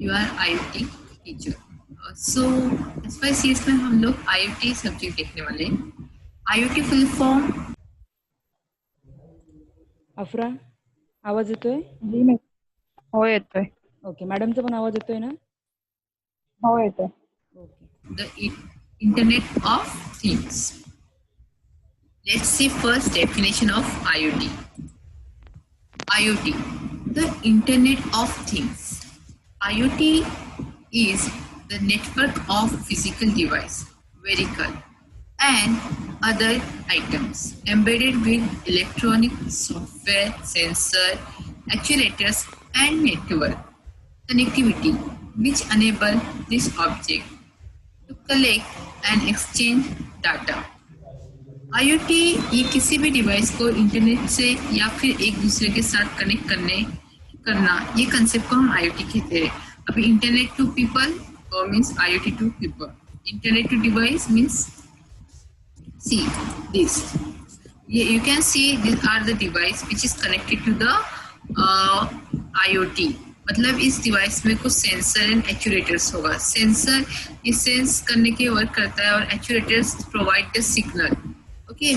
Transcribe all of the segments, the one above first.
You are IoT teacher. So SYCS में हम लोग IoT सब्जेक्ट देखने वाले हैं। IoT full form. अफरा, आवाज येतोय? जी मॅम, हो येतोय. ओके, मॅडमचा पण आवाज येतोय ना? हो येतोय. Okay. The Internet of Things. Let's see first definition of IoT. IoT, the Internet of Things. IoT is the network of physical device, vehicle, and other items embedded with electronic software, sensor, actuators, and network connectivity, which enable this object to collect and exchange data. IoT ये किसी भी device को internet से या फिर एक दूसरे के साथ कनेक्ट करना, ये कंसेप्ट को हम IoT कहते हैं। अभी internet to people means IoT to people, internet to device means see this, you can see these are the device which is connected to the IoT। मतलब इस डिवाइस में कुछ सेंसर एंड एक्चुएटर्स होगा। Sensor ये sense करने के work करता है और actuators provide the signal. Okay,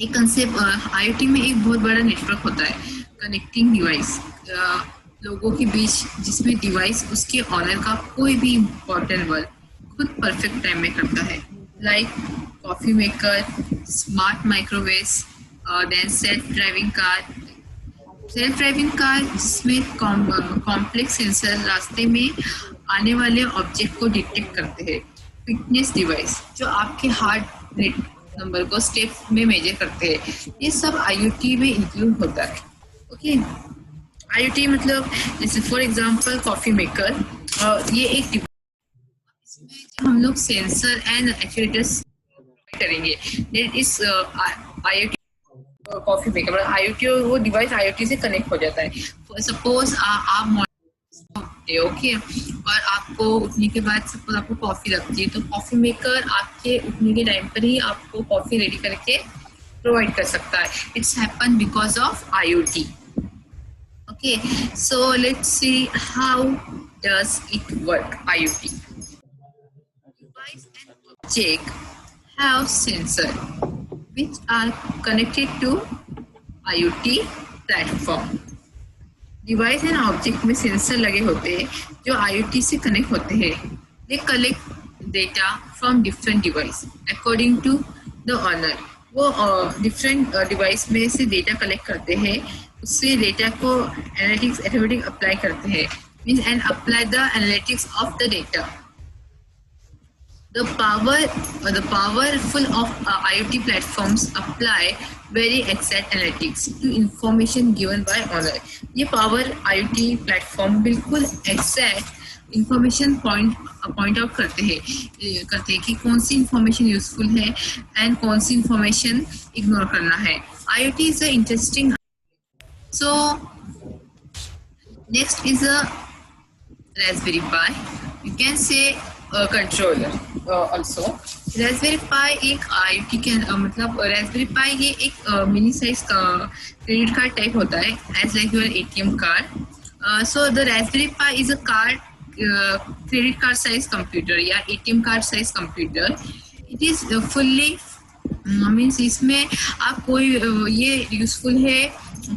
एक कंसेप्ट IoT में एक बहुत बड़ा नेटवर्क होता है, कनेक्टिंग डिवाइस लोगों के बीच, जिसमें डिवाइस उसके ऑनर का कोई भी इम्पोर्टेंट वर्क खुद परफेक्ट टाइम में करता है, like coffee maker, smart microwave, then self driving car जिसमें कॉम्प्लेक्स सेंसर रास्ते में आने वाले ऑब्जेक्ट को डिटेक्ट करते हैं, फिटनेस डिवाइस जो आपके हार्ट रेट नंबर को स्टेप में मेजर करते हैं, ये सब IoT में इंक्लूड होता है। ओके, IoT मतलब जैसे फॉर एग्जांपल कॉफी मेकर, ये एक डिवाइस, इसमें हम लोग सेंसर एंड एक्चुएटर्स करेंगे। इस IoT कॉफी मेकर IoT, वो डिवाइस IoT से कनेक्ट हो जाता है। सपोज आप ओके, और आपको उठने के बाद सपोज आपको कॉफी लगती है, तो कॉफी मेकर आपके उठने के टाइम पर ही आपको कॉफी रेडी करके प्रोवाइड कर सकता है। It's happen because of IoT। Okay, so let's see how does it work. IoT device and object have sensor which are connected to IoT platform। Device and object में sensor लगे होते हैं जो IoT से connect होते हैं। They collect data from different device according to the owner. वो different device में से डेटा कलेक्ट करते हैं, उससे डेटा को एनालिटिक्स ऑटोमेटिक अप्लाई करते हैं, means and apply the analytics of the data. The powerful of IoT platforms apply very exact analytics to information given by owner। ये power IoT platform बिल्कुल exact information point out करते हैं कि कौन सी information useful है and कौन सी information ignore करना है। IoT is a interesting। So next is a Raspberry Pi। You can say controller also. Raspberry Pi एक IoT के मतलब रास्पबेरी पाई ये एक मिनी साइज का क्रेडिट कार्ड टाइप होता है, as like your ATM card. So the Raspberry Pi is a card credit card size computer या ATM card size computer. It is fully means इसमें आप कोई ये यूजफुल है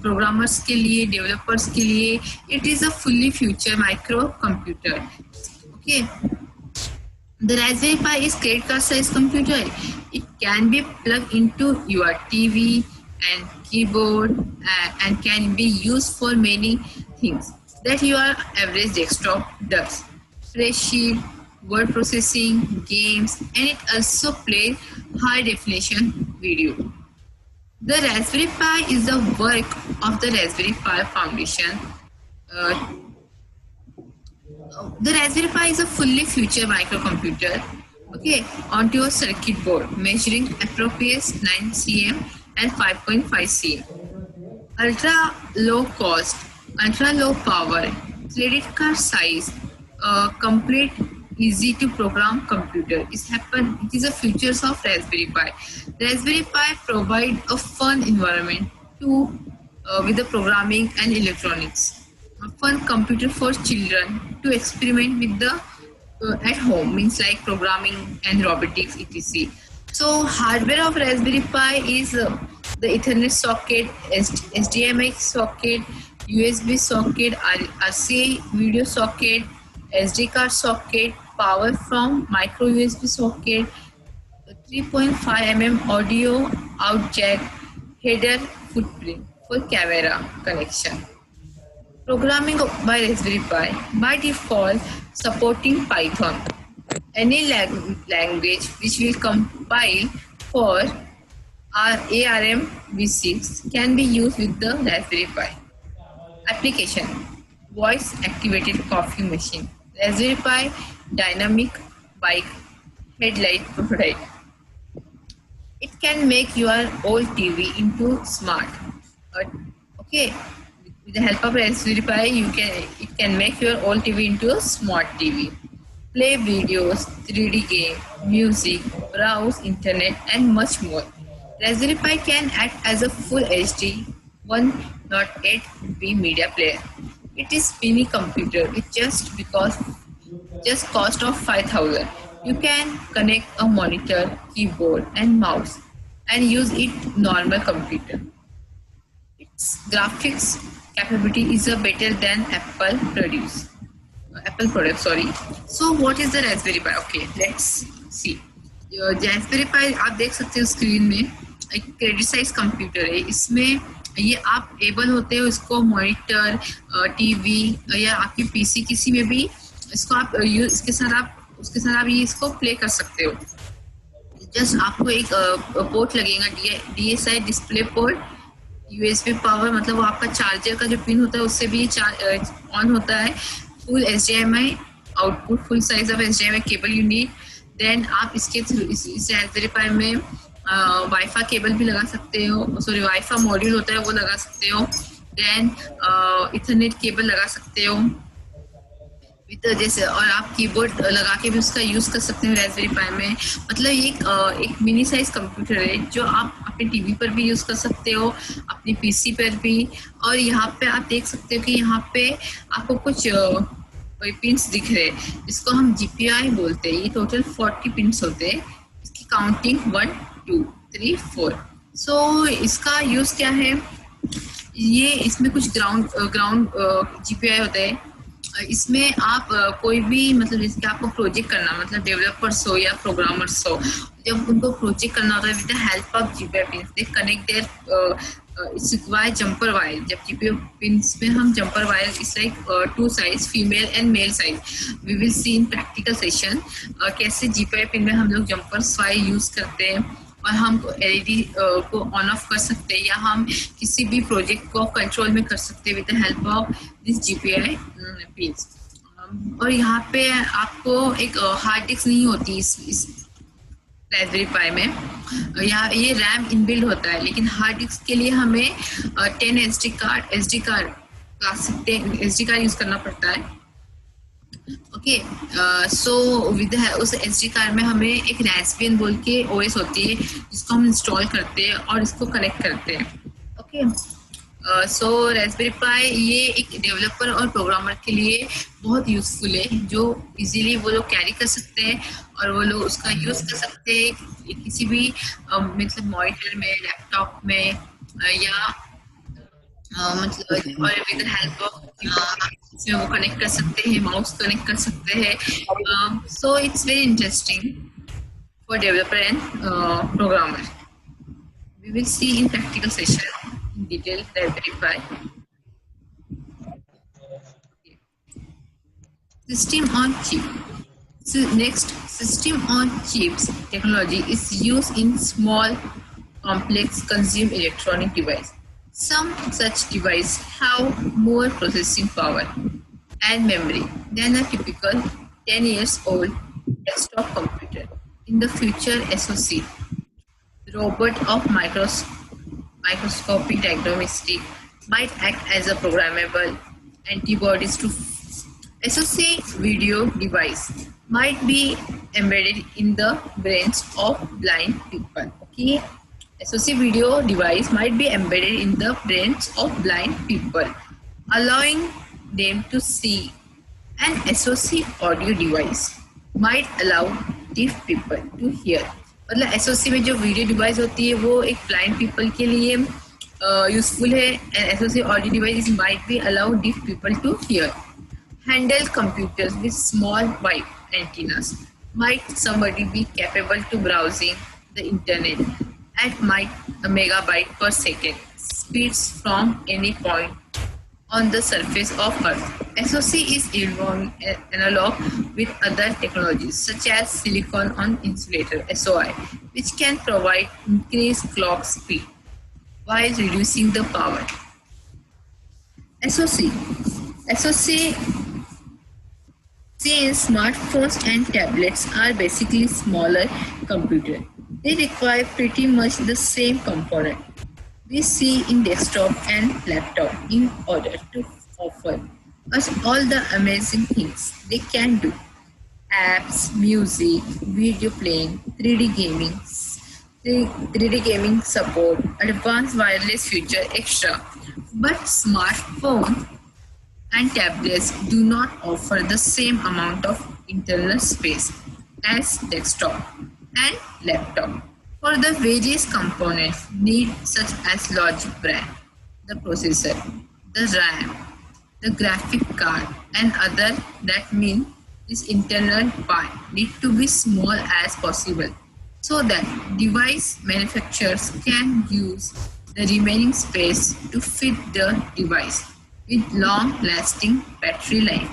प्रोग्रामर्स के लिए, डेवलपर्स के लिए। It is a fully future micro computer. Okay, the Raspberry Pi is credit card size computer। It can be plugged into your TV and keyboard and can be used for many things that your average desktop does: spreadsheet, word processing, games, and it also plays high definition video। The Raspberry Pi is the work of the Raspberry Pi Foundation। The Raspberry Pi is a fully future microcomputer, okay, onto a circuit board measuring approximately 9 cm and 5.5 cm। Ultra low cost, ultra low power, credit card size, complete easy to program computer it is a features of Raspberry Pi। Raspberry Pi provide a fun environment to with the programming and electronics। fun computer for children to experiment with the at home, means like programming and robotics etc. So hardware of Raspberry Pi is the Ethernet socket, HDMI socket, USB socket, RCA video socket, SD card socket, power from micro USB socket, 3.5 mm audio out jack, header footprint for camera connection. Programming by Raspberry Pi by default supporting Python. Any language which will compile for ARM v6 can be used with the Raspberry Pi. Application: voice activated coffee machine, Raspberry Pi dynamic bike headlight prototype. It can make your old TV into smart. Okay, with the help of Raspberry Pi, it can make your old TV into a smart TV. Play videos, 3D game, music, browse internet, and much more. Raspberry Pi can act as a full HD 1.8B media player. It is mini computer with just cost of 5,000. You can connect a monitor, keyboard, and mouse, and use it normal computer. Its graphics capability is better than Apple product. Sorry. So what is the Raspberry Pi? Okay, let's see. Raspberry Pi आप देख सकते हो screen में एक credit size computer है. इसमें ये आप एबल होते हो इसको मॉनिटर, टीवी या आपकी पीसी किसी में भी इसको आप उसके साथ आप ये इसको प्ले कर सकते हो. जस्ट आपको एक पोर्ट लगेगा, DSI display port, USB power, मतलब वो आपका चार्जर का जो पिन होता है उससे भी ऑन होता है. Full HDMI output, full size of HDMI cable you need. Then आप इसके थ्रू इस रास्पबेरी पाई में वाईफाई केबल भी लगा सकते हो, सॉरी वाईफाई मॉड्यूल होता है वो लगा सकते हो. देन इथरनेट केबल लगा सकते हो विद जैसे, और आप कीबोर्ड लगा के भी उसका यूज कर सकते हो रास्पबेरी पाई में. मतलब ये एक मिनी साइज कंप्यूटर है जो आप अपने टीवी पर भी यूज कर सकते हो, अपनी पीसी पर भी. और यहाँ पे आप देख सकते हो कि यहाँ पे आपको कुछ पिंस दिख रहे हैं, इसको हम GPI बोलते हैं. ये टोटल 40 पिंस होते हैं. इसकी काउंटिंग 1 2 3 4. सो इसका यूज क्या है, ये इसमें कुछ ग्राउंड GPI होता है. इसमें आप कोई भी, मतलब जैसे आपको प्रोजेक्ट करना, मतलब डेवलपर्स हो या प्रोग्रामर्स हो, जब उनको प्रोजेक्ट करना होता है with the help of GPI pins they connect there it's require jumper wire. जब GPI पिंस में हम jumper wire it's like 2 size, female and male size. We will see in practical session कैसे GPI pin में हम लोग jumpers wire use करते हैं और हम LED को ऑन ऑफ कर सकते हैं, या हम किसी भी प्रोजेक्ट को कंट्रोल में कर सकते हैं with the help of this GPI pins. और यहाँ पे आपको एक हार्ड डिस्क नहीं होती इस रास्पबेरी पाई में. यहाँ ये रैम इनबिल्ड होता है, लेकिन हार्ड डिस्क के लिए हमें 10 SD कार्ड क्लासिक यूज करना पड़ता है. ओके, सो विद उस SD कार्ड में हमें एक रास्पबियन बोल के OS होती है जिसको हम इंस्टॉल करते हैं और इसको कनेक्ट करते हैं. ओके, सो रास्पबेरी पाई ये एक डेवलपर और प्रोग्रामर के लिए बहुत यूजफुल है, जो इजीली वो लोग कैरी कर सकते हैं और वो लोग उसका यूज कर सकते हैं किसी भी मतलब मॉनिटर में, लैपटॉप में, या मतलब और विद द हेल्प ऑफ इसमें वो कनेक्ट कर सकते हैं, माउस कनेक्ट कर सकते हैं. So it's very interesting for developer and programmer. We will see in practical session in detail Raspberry Pi. System on chip. So next, system on chips technology is used in small, complex consumer electronic device. Some such devices have more processing power and memory than a typical 10 years old desktop computer. In the future, SoC, robot of microscopic diagnostic might act as a programmable antibodies to SoC video device might be embedded in the brains of blind people. Okay, SoC video device might be embedded in the brains of blind people, allowing them to see. An SOC audio device might allow deaf people to hear. मतलब SOC में जो video device होती है वो एक blind people के लिए useful है. And SOC audio device might be allow deaf people to hear. Handheld computers with small wide antennas. Might somebody be capable to browsing the internet at megabyte per second speeds from any point on the surface of Earth. SOC is evolving analog with other technologies such as silicon on insulator (SOI), which can provide increased clock speed while reducing the power. SOC since smartphones and tablets are basically smaller computers, they require pretty much the same component we see in desktop and laptop in order to offer us all the amazing things they can do. Apps, music, video playing, 3D gaming support, advanced wireless feature, etc. But smartphones and tablets do not offer the same amount of internal space as desktop and laptop. For the various components need such as logic brain, the processor, the RAM, the graphic card and other, that means this internal part need to be small as possible so that device manufacturers can use the remaining space to fit the device with long-lasting battery life.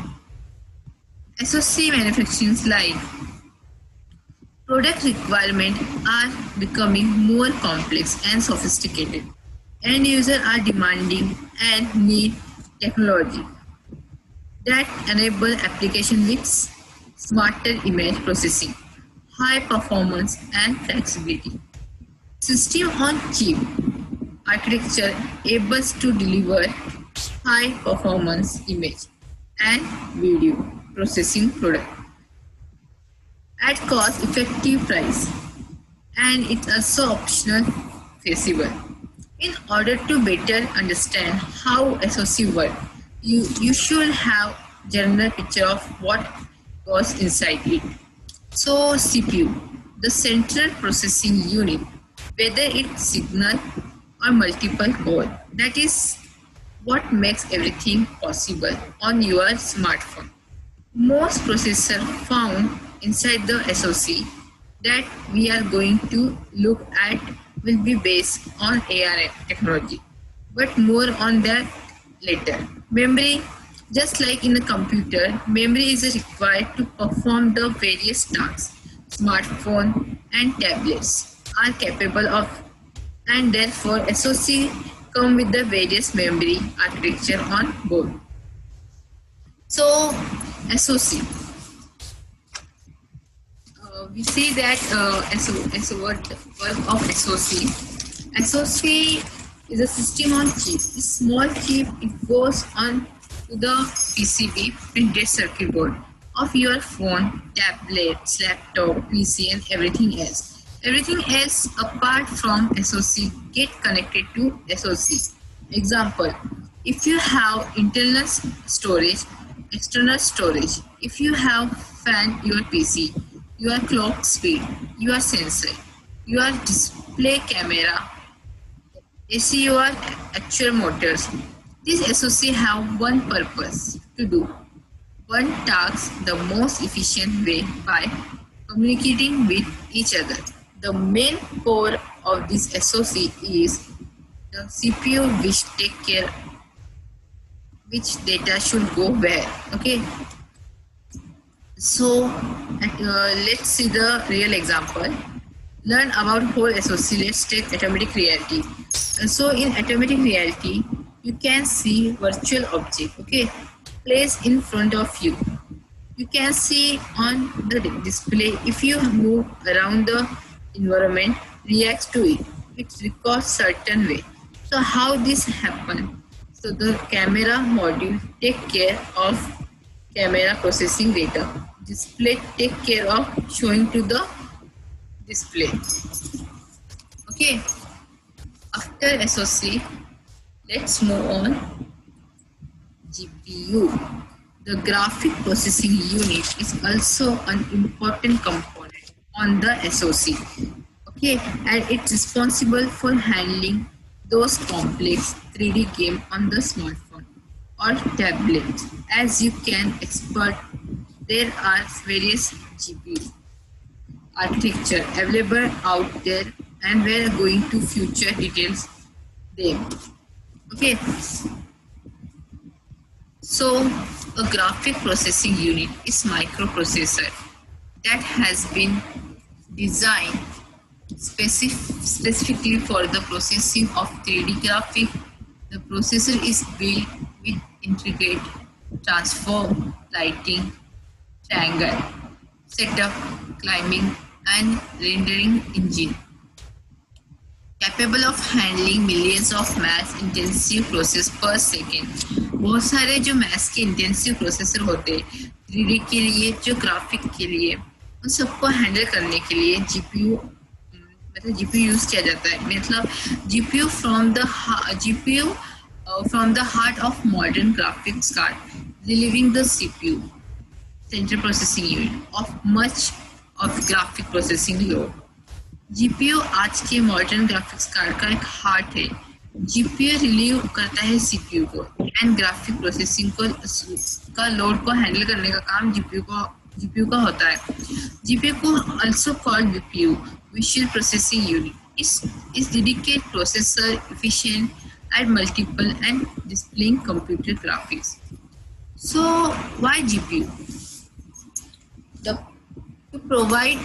SOC manufacturing life. Product requirements are becoming more complex and sophisticated. End users are demanding and need technology that enable application with smarter image processing, high performance and flexibility. System on chip architecture able to deliver high performance image and video processing product at cost effective price, and it's also optional feasible. In order to better understand how SOC works, you should have general picture of what goes inside it. So CPU, the central processing unit, whether it's signal or multiple core, that is what makes everything possible on your smartphone. Most processors found inside the SOC that we are going to look at will be based on ARM technology, but more on that later. Memory, just like in a computer, memory is required to perform the various tasks smartphone and tablets are capable of, and therefore SOC come with the various memory architecture on board. So SOC. We see that work of SOC. SOC is a system on chip. This small chip, it goes on to the PCB, printed circuit board of your phone, tablets, laptop, PC and everything else. Everything else apart from SOC get connected to SOC. Example, if you have internal storage, external storage, if you have fan your PC, your clock speed, your sensor, your display camera, AC your actual motors. These SOC have one purpose to do one task the most efficient way by communicating with each other. The main core of this SOC is the CPU, which take care which data should go where. Okay. So let's see the real example. Learn about whole SOC. Let's take automatic reality. So in automatic reality, you can see virtual object, okay, placed in front of you. You can see on the display if you move around the environment, reacts to it. It records certain way. So how this happen? So the camera module take care of camera processing data. Display take care of showing to the display. Okay. After SOC, let's move on. GPU. The graphic processing unit is also an important component on the SoC. Okay, and it's responsible for handling those complex 3D game on the smartphone or tablet. As you can expect, there are various GPU architecture available out there, and we're going to future details them. Okay, so a graphic processing unit is microprocessor that has been designed specifically for the processing of 3D graphic. The processor is built with integrated transform, lighting, triangle, setup, climbing, and rendering engine, capable of handling millions of math intensive process per second. बहुत सारे जो maths के intensive processor होते हैं 3D के लिए, जो graphic के लिए, उन सबको हैंडल करने के लिए जीपीयू मतलब जीपीयू यूज किया जाता है. मतलब GPU from the heart of modern graphics card, relieving the CPU central processing unit of much of graphic processing load. GPU आज के मॉडर्न ग्राफिक्स कार्ड का एक हार्ट है. जीपीयू रिलीव करता है सीपीयू को एंड ग्राफिक प्रोसेसिंग का load को हैंडल करने का काम जीपीयू का होता है. जीपीयू को also called VPU, visual processing unit, is dedicated processor efficient at multiple and displaying computer graphics. So why GPU? To provide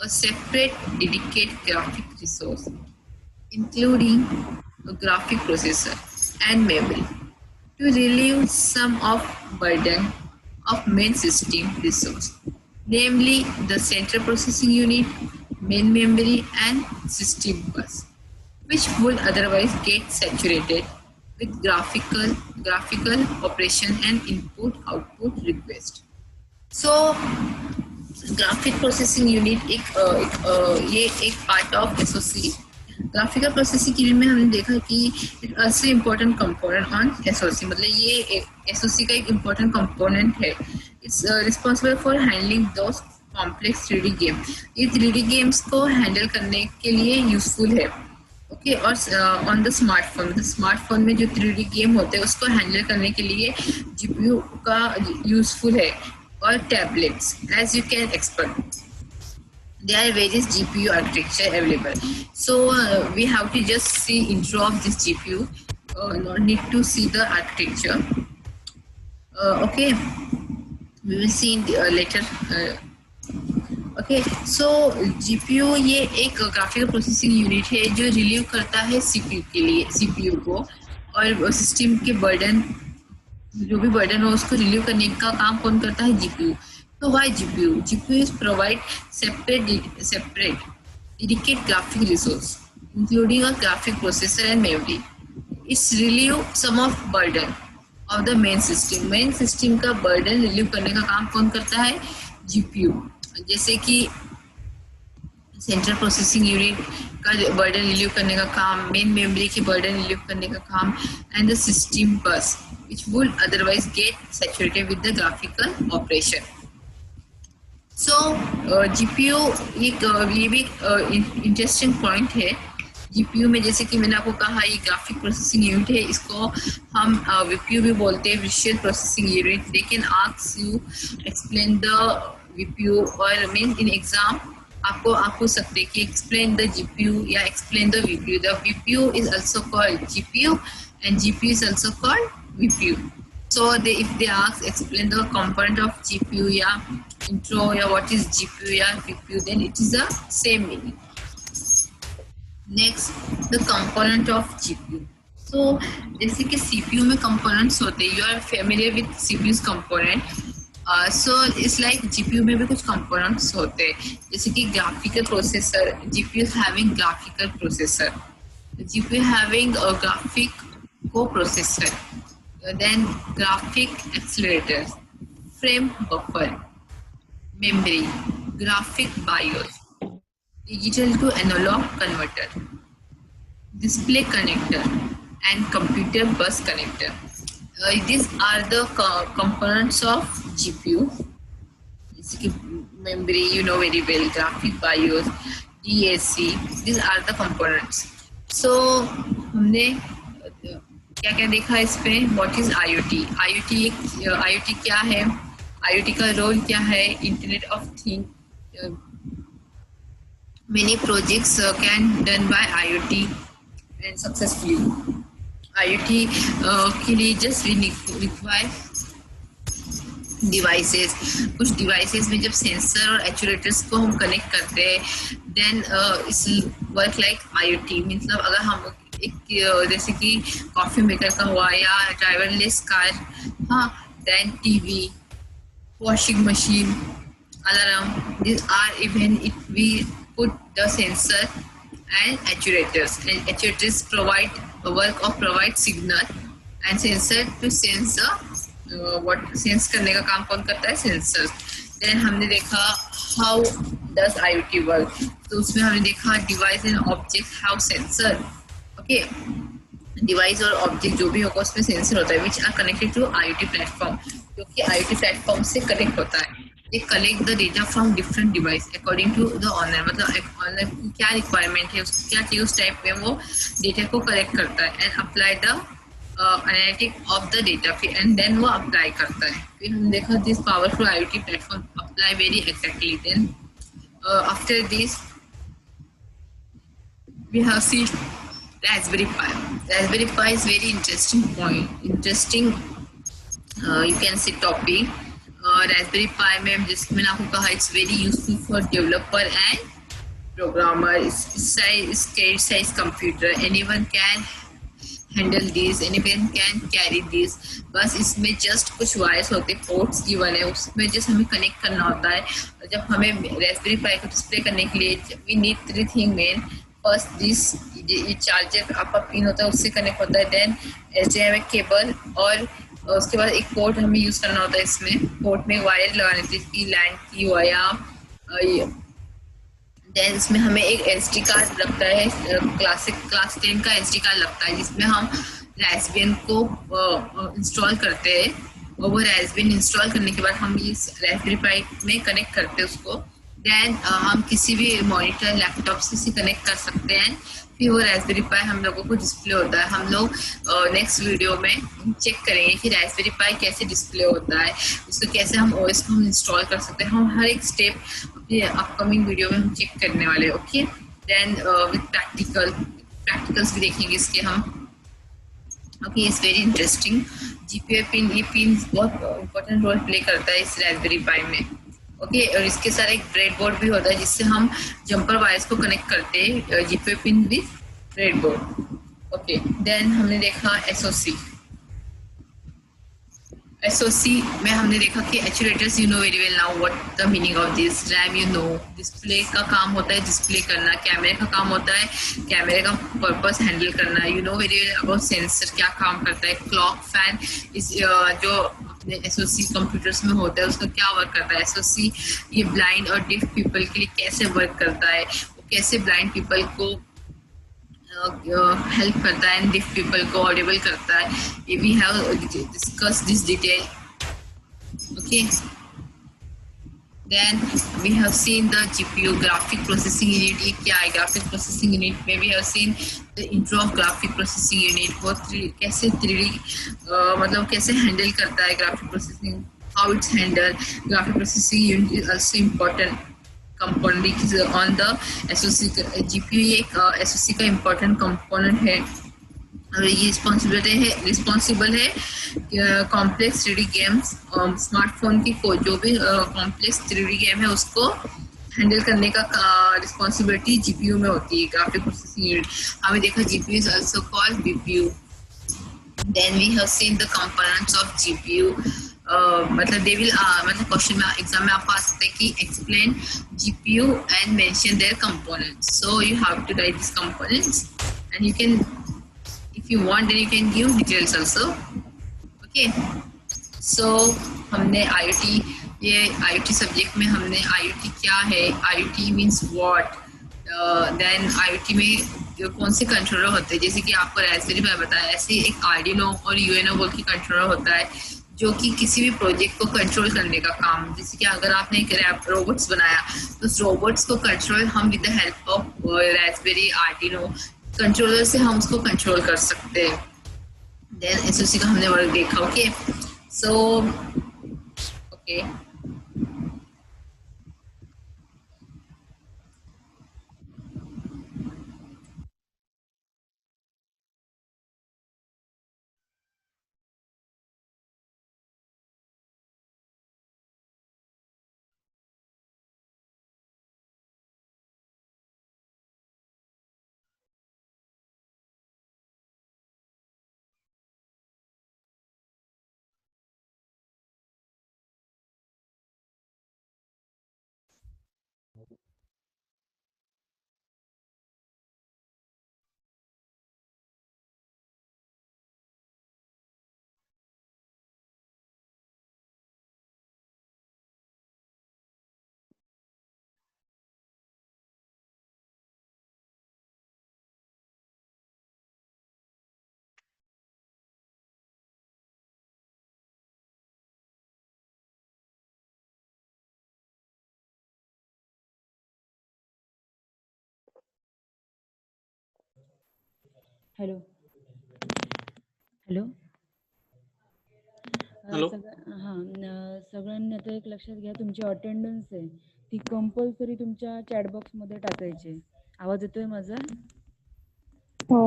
a separate dedicated graphic resource, including a graphic processor and memory, to relieve some of burden of main system resource, namely the central processing unit, main memory, and system bus, which would otherwise get saturated with graphical operation and input-output request. So graphic processing unit ये एक part of SOC. Graphical processing unit में हमने देखा कि it also important component on SOC. मतलब ये SOC का एक इम्पोर्टेंट कंपोनेंट है. It's responsible for handling those complex 3D game. ये 3D गेम्स को हैंडल करने के लिए यूजफुल है. ओके, और ऑन द स्मार्टफोन में जो 3D गेम होते हैं उसको हैंडल करने के लिए जीपीयू का यूजफुल है. Or tablets, as you can expect. There are various GPU architecture available. So we have to just see intro of this GPU. No need to see the architecture. Okay, we will see in the, later. Okay, so GPU ये एक graphical processing unit है जो relieve करता है CPU को, और system के burden जो भी बर्डन हो उसको रिलीव करने का काम कौन करता है? जीपीयू. तो why GPU? GPU is provide separate dedicated graphic resource including a graphic processor and memory. It's relieve some of burden of the main system. Main system का बर्डन रिलीव करने का काम कौन करता है? जीपीयू. जैसे कि सेंट्रल प्रोसेसिंग यूनिट का बर्डन रिलीव करने का काम, मेन मेमोरी की बर्डन रिलीव करने का काम, एंड द सिस्टम बस which would otherwise get saturated with the graphical operation. So GPU ये भी इंटरेस्टिंग पॉइंट है. GPU में जैसे कि मैंने आपको कहा ये ग्राफिक प्रोसेसिंग यूनिट है, इसको हम VPU भी बोलते हैं, visual processing unit. They can ask you explain the VPU or mean in exam आपको सकते हैं कि explain the GPU या explain the VPU. The VPU is also called GPU and GPU is also called VPU. So if they ask explain the component of GPU या intro या what is GPU या VPU, then it is the same meaning. Next, the component of GPU. So जैसे कि CPU में components होते हैं, you are familiar with CPU's component. So it's like GPU में भी कुछ components होते हैं, जैसे कि graphical processor. GPU is having graphical processor. GPU having a graphic coprocessor. Then graphic accelerators, frame buffer, memory, graphic BIOS, digital to analog converter, display connector, and computer bus connector. these are the components of GPU. जैसे कि memory, you know very well, graphic BIOS, DAC, these are the components. So हमने क्या क्या देखा इस पे? What is IoT? IoT क्या है? IoT का रोल क्या है? Internet of Things. Many projects can done by IoT and successfully. IoT के लिए just we require डिवाइसेस. कुछ डिवाइसेस में जब सेंसर और एक्चुएटर्स को हम कनेक्ट करते हैं then it's work like IoT. मतलब अगर हम एक जैसे कि कॉफी मेकर का हुआ या ड्राइवरलेस कार, हाँ, then TV, washing machine, alarm, these are even if we put the sensor and actuators. And actuators provide work or provide signal and sensor to sense what sense करने का काम कौन करता है? सेंसर. देन हमने देखा how does IoT work. तो उसमें हमने देखा device and object how sensor. Okay, device और ऑब्जेक्ट जो भी होगा उसमें सेंसर होता है which are connected to IoT platform, क्योंकि IoT प्लेटफॉर्म से कनेक्ट होता है. They collect the data from different device according to the owner. मतलब ऑनर की क्या रिक्वायरमेंट है, उसको क्या चाहिए, उस टाइप में वो डेटा को कलेक्ट करता है and apply the analytic of the data, and then वो अप्लाई करता है. फिर हमने देखा this powerful IoT platform apply very exactly. Then after this we have seen Raspberry Pi. Raspberry Pi is very interesting point. Interesting, you can say topic. Raspberry Pi में जिसमें मैंने आपको कहा it's very useful for developer and programmer. It's carry size computer. Anyone can handle this. Anyone can carry this. बस इसमें just कुछ wires होते हैं, पोर्ट्स गिवन है, उसमें जस्ट हमें कनेक्ट करना होता है. जब हमें Raspberry Pi को डिस्प्ले करने के लिए we need 3 things main. First this ये चार्जर आपका पिन होता है उससे कनेक्ट होता है. देन HDMI केबल और उसके बाद एक पोर्ट हमें यूज करना होता है. इसमें पोर्ट में वायर लगाने की लैंड की हुआ या देन इसमें हमें एक SD कार्ड लगता है, क्लास 10 का SD कार्ड लगता है जिसमें हम रास्पबेरी को इंस्टॉल करते हैं. और वो रास्पबेरी इंस्टॉल करने के बाद हम ये रास्पबेरी पाई में कनेक्ट करते हैं उसको. देन हम किसी भी मॉनिटर लैपटॉप से कनेक्ट कर सकते हैं. फिर वो रास्पबेरी पाई हम लोगों को डिस्प्ले होता है. हम लोग नेक्स्ट वीडियो में चेक करेंगे कि रास्पबेरी पाई कैसे डिस्प्ले होता है, उसको कैसे हम OS को हम इंस्टॉल कर सकते हैं. हम हर एक स्टेप अपने अपकमिंग वीडियो में हम चेक करने वाले. ओके, देन विद प्रैक्टिकल्स भी देखेंगे इसके हम. Okay, it's very interesting. GPU pin, ये पिन बहुत इंपॉर्टेंट रोल प्ले करता है इस रास्पबेरी पाई में. ओके, और इसके साथ एक ब्रेडबोर्ड भी होता है जिससे हम जंपर वायर्स को कनेक्ट करते हैं, GPU pin with breadboard. Okay, then हमने देखा SOC में हमने देखा कि actuators, you know very well now what the meaning of this. RAM, you know, display का काम होता है डिस्प्ले करना. कैमरे का काम होता है कैमरे का पर्पस हैंडल करना. You know very well about sensor क्या काम करता है. क्लॉक, फैन, इस जो SOC कंप्यूटर्स में होता है उसका क्या वर्क करता है. SOC ये ब्लाइंड और डिफ पीपल के लिए कैसे वर्क करता है, वो कैसे ब्लाइंड पीपल को हेल्प करता है एंड डिफ पीपल को ऑडिबल करता है. ये we have discuss this detail. Okay, then we have seen the GPU graphic processing unit. ये क्या है ग्राफिक प्रोसेसिंग यूनिट में? We have seen the intro of graphic processing unit. वो कैसे 3D मतलब कैसे हैंडल करता है graphic processing, how it's handle. Graphic processing unit is also important component on the SOC. GPU ये एक SOC का इम्पोर्टेंट कंपोनेंट है और ये रिस्पॉन्सिबल है कॉम्प्लेक्स 3D गेम्स. स्मार्टफोन की जो भी कॉम्प्लेक्स 3D गेम है उसको हैंडल करने का रिस्पॉन्सिबिलिटी GPU में होती है, ग्राफिक प्रोसेसिंग यूनिट. हमें देखा GPU is also called BPU. Then we have seen the components of GPU. मतलब दे विल मतलब क्वेश्चन में एग्जाम में आपको आ सकता है कि explain GPU and mention their components. So you have to write this components and you can, if you want then you can give details also. Okay, so हमने IoT subject में हमने IoT क्या है, IoT means what, then IoT में कौन से controller होते हैं, जैसे कि आपको रास्पबेरी पाई बताया, ऐसे एक आर्डिनो और यूएनओ बोल के कंट्रोलर होता है जो कि किसी भी प्रोजेक्ट को कंट्रोल करने का काम, जैसे कि अगर आपने एक रोबोट्स बनाया तो उस रोबोट्स को कंट्रोल हम with the help of Raspberry Arduino controller से हम उसको कंट्रोल कर सकते हैं। देन एसओसी का हमने वर्क देखा। Okay so okay hello hello hello. सगळ्यांनी आता एक लक्षात घ्या, तुमची अटेंडन्स आहे ती कंपल्सरी तुमच्या चॅट बॉक्समध्ये टाकायची. आवाज येतोय माझा? हो.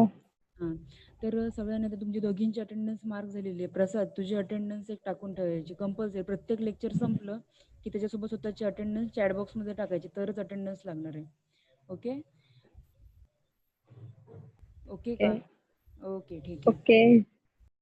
हां. तर सगळ्यांनी आता तुमची दोघींची अटेंडन्स मार्क झालेली आहे. प्रसाद, तुझी अटेंडन्स एक टाकून ठेवायची कंपल्सरी. प्रत्येक लेक्चर संपलं की त्याच्यासोबत स्वतःची अटेंडन्स चॅट बॉक्समध्ये टाकायची, तरच अटेंडन्स लागणार आहे. ओके ओके का? ओके ठीक आहे. ओके.